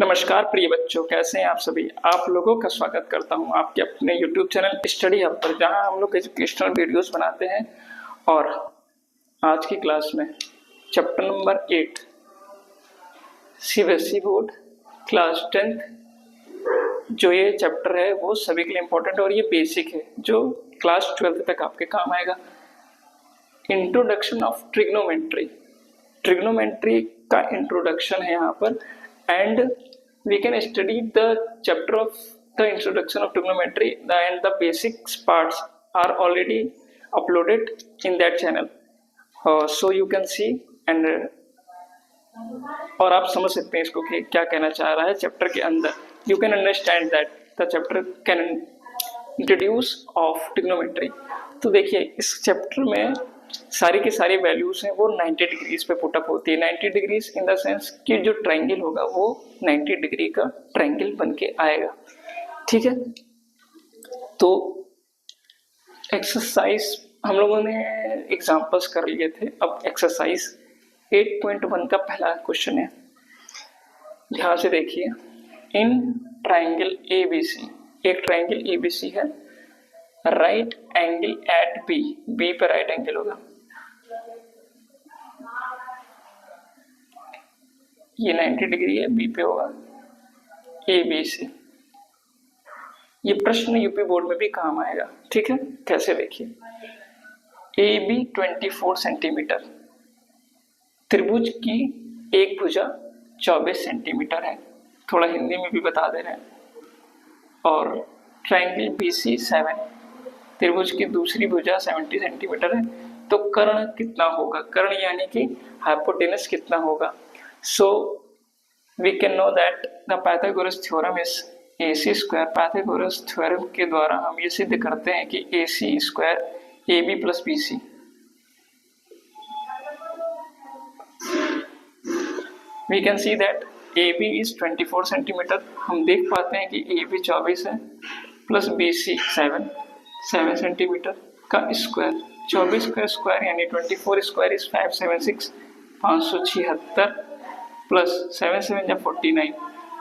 नमस्कार प्रिय बच्चों, कैसे हैं आप सभी। आप लोगों का स्वागत करता हूं आपके अपने YouTube चैनल स्टडी हब पर, जहां हम लोग एजुकेशनल वीडियोस बनाते हैं। और आज की क्लास में chapter number 8 CBSE board class 10th, जो ये चैप्टर है वो सभी के लिए इम्पोर्टेंट है और ये बेसिक है जो क्लास 12th तक आपके काम आएगा। इंट्रोडक्शन ऑफ ट्रिग्नोमेट्री, ट्रिग्नोमेट्री का इंट्रोडक्शन है यहाँ पर। And we can study the chapter of the introduction of trigonometry and the basics parts are already uploaded in that channel, so you can see and और आप समझ सकते हैं इसको कि क्या कहना चाह रहा है चैप्टर के अंदर। You can understand that the chapter can introduce of trigonometry. तो देखिए इस चैप्टर में सारी की सारी वैल्यूज हैं वो 90 डिग्रीज पे पुटअप होती है। 90 डिग्रीज इन द सेंस कि जो ट्रायंगल होगा वो 90 डिग्री का ट्रायंगल बन के आएगा। ठीक है, तो एक्सरसाइज हम लोगों ने एग्जांपल्स कर लिए थे। अब एक्सरसाइज 8.1 का पहला क्वेश्चन है, ध्यान से देखिए। इन ट्रायंगल एबीसी, एक ट्रायंगल एबीसी है, right angle at B, B पर राइट एंगल होगा। ये 90 डिग्री है, बी पे होगा ए बी से। ये प्रश्न यूपी बोर्ड में भी काम आएगा। ठीक है, कैसे देखिए। ए बी 24 सेंटीमीटर, त्रिभुज की एक भुजा 24 सेंटीमीटर है, थोड़ा हिंदी में भी बता दे रहे हैं। और ट्रायंगल बी सी 7, त्रिभुज की दूसरी भुजा 70 सेंटीमीटर है। तो कर्ण कितना होगा, कर्ण यानी कि हाइपोटेनस कितना होगा। So we can know that the Pythagoras theorem is AC square. Pythagoras theorem के द्वारा हम ये सिद्ध करते हैं कि AC square AB plus BC। We can see that AB is 24 centimetre. हम देख पाते हैं कि AB 24 है प्लस BC 7 सेंटीमीटर का स्क्वायर। 24 का स्क्वायर यानी 24 स्क्वायर इज 576, 576 प्लस 7 7 या 49।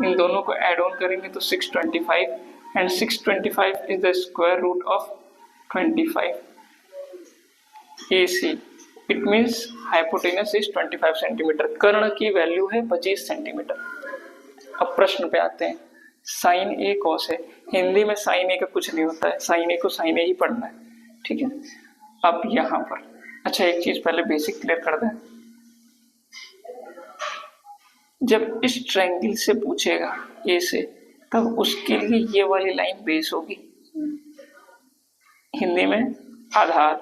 इन दोनों को ऐड ऑन करेंगे तो 625 and 625 is the square root of 25 AC। It means hypotenuse is 25 centimetre. कर्ण की वैल्यू है 25 सेंटीमीटर। अब प्रश्न पे आते हैं। साइन ए कॉस है, हिंदी में साइन ए का कुछ नहीं होता है, साइन ए को साइन ए ही पढ़ना है। ठीक है, अब यहां पर अच्छा एक चीज पहले बेसिक क्लियर कर दें। जब इस ट्रायंगल से पूछेगा ए से, तब उसके लिए ये वाली लाइन बेस होगी, हिंदी में आधार,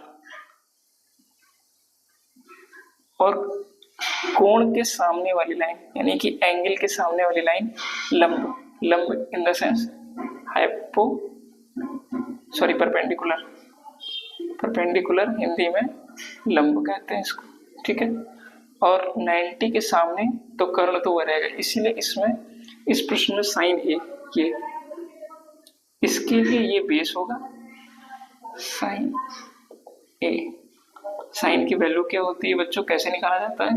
और कोण के सामने वाली लाइन यानी कि एंगल के सामने वाली लाइन लंब। लंब in the sense perpendicular, perpendicular Hindi में लंब कहते हैं इसको। ठीक है, और 90 के सामने तो कर्ण तो वो रहेगा, इसीलिए इसमें इस प्रश्न में साइन ए, ये इसके लिए ये बेस होगा साइन ए। साइन की वैल्यू क्या होती है बच्चों, कैसे निकाला जाता है।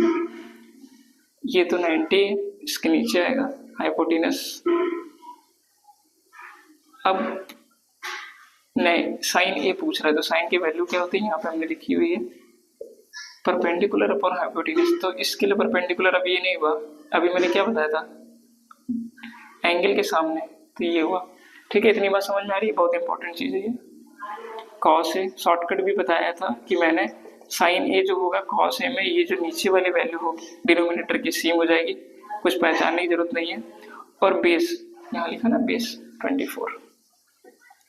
ये तो 90, इसके नीचे आएगा हाइपोटेनस। अब नहीं, साइन ए पूछ रहा है तो साइन की वैल्यू क्या होती है, यहाँ पे हमने लिखी हुई है परपेंडिकुलर अपॉन हाइपोटेनस। तो इसके लिए परपेंडिकुलर अभी ये नहीं हुआ, अभी मैंने क्या बताया था, एंगल के सामने, तो ये हुआ। ठीक है, इतनी बात समझ में आ रही है, बहुत इंपॉर्टेंट चीज है ये। कॉस ए शॉर्टकट भी बताया था कि मैंने साइन ए जो होगा कॉस ए में, ये जो नीचे वाली वैल्यू होगी डिनोमिनेटर की सेम हो जाएगी, कुछ पहचानने की जरूरत नहीं है। और बेस यहाँ लिखा ना, बेस 24।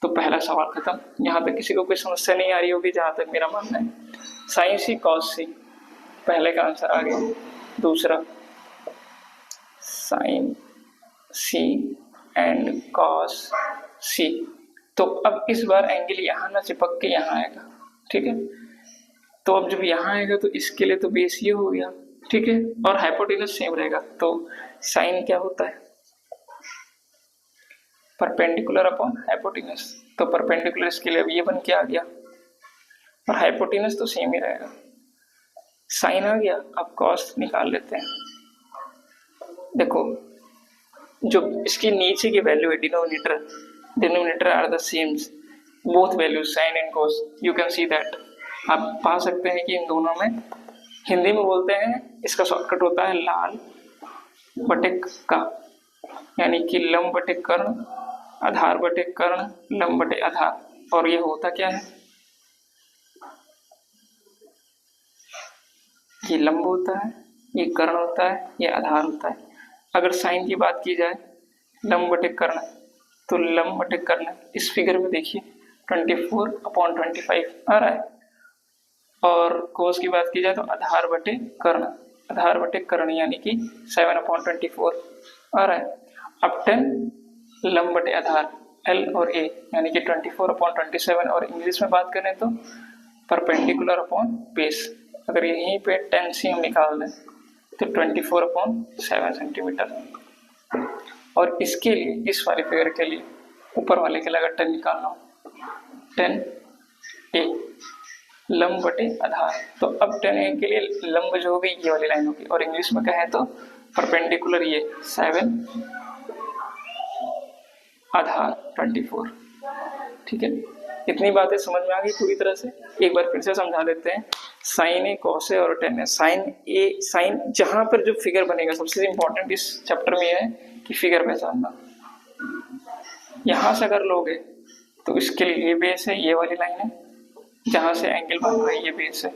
तो पहला सवाल खत्म। यहाँ तक किसी को कोई समस्या नहीं आ रही होगी जहां तक मेरा मानना है। साइन सी कॉस सी, पहले का आंसर आ गया। दूसरा साइन सी एंड कॉस सी। तो अब इस बार एंगल यहाँ ना चिपक के यहाँ आएगा। ठीक है, तो अब जब यहाँ आएगा तो इसके लिए तो बेस ये हो गया। ठीक है, और हाइपोटेनस सेम रहेगा। तो साइन क्या होता है, परपेंडिकुलर अपॉन हाइपोटेनस। तो परपेंडिकुलर इसके लिए अब ये बन के आ गया, और हाइपोटेनस तो सेम ही रहेगा। साइन आ गया, अब कॉस निकाल लेते हैं। देखो जो इसकी नीचे की वैल्यू है denominator are the same both values sine and cos, you can see that. आप पा सकते हैं कि इन दोनों में, हिंदी में बोलते हैं इसका शॉर्टकट होता है लाल बटे का, यानी कि लंब बटे कर्ण, आधार बटे कर्ण, लंब बटे आधार। और ये होता क्या है, ये लंब होता है, ये कर्ण होता है, ये आधार होता है। अगर साइन की बात की जाए लंब बटे कर्ण, तो लंब बटे कर्ण इस फिगर में देखिए 24/25 आ रहा है। और कोस की बात की जाए तो आधार बटे कर्ण यानी कि 7/24 आ रहा है। अब 10 लंब बटे आधार L और A यानी कि 24/27, और इंग्लिश में बात करें तो परपेंडिकुलर अपॉन बेस। अगर यहीं पे 10 से हम निकाल दें तो 24/7 सेंटीमीटर। और इसके लिए, इस वाले फिगर के लिए ऊपर वाले के लिए अगर 10 निकालना हो, 10A लंब बटे आधार, तो अब 10A के लिए लंब जो होगी ये वाली लाइन होगी, और इंग्लिश में कहें तो परपेंडिकुलर ये 7 आधार 24। ठीक है, इतनी बातें समझ में आ गई पूरी तरह से। एक बार फिर से समझा देते हैं। साइन ए, कॉस ए और टेन ए। साइन जहां पर जो फिगर बनेगा, सबसे इंपॉर्टेंट इस चैप्टर में है कि फिगर पहचानना। यहां से अगर लोगे तो इसके लिए ये बेस है, ये वाली लाइन है जहां से एंगल बन रहा है, ये बेस है।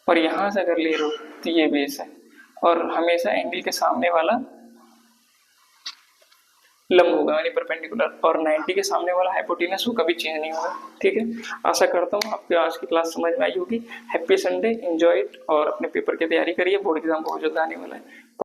और यहां से अगर ले लो तो ये बेस है, और हमेशा एंगल के सामने वाला लंब होगा यानी परपेंडिकुलर, और 90 के सामने वाला हाइपोटेनस वो कभी चेंज नहीं होगा। ठीक है, आशा करता हूँ आपको आज की क्लास समझ में आई होगी। हैप्पी संडे, एंजॉय इट, और अपने पेपर की तैयारी करिए, बोर्ड एग्जाम बहुत जल्द आने वाला है।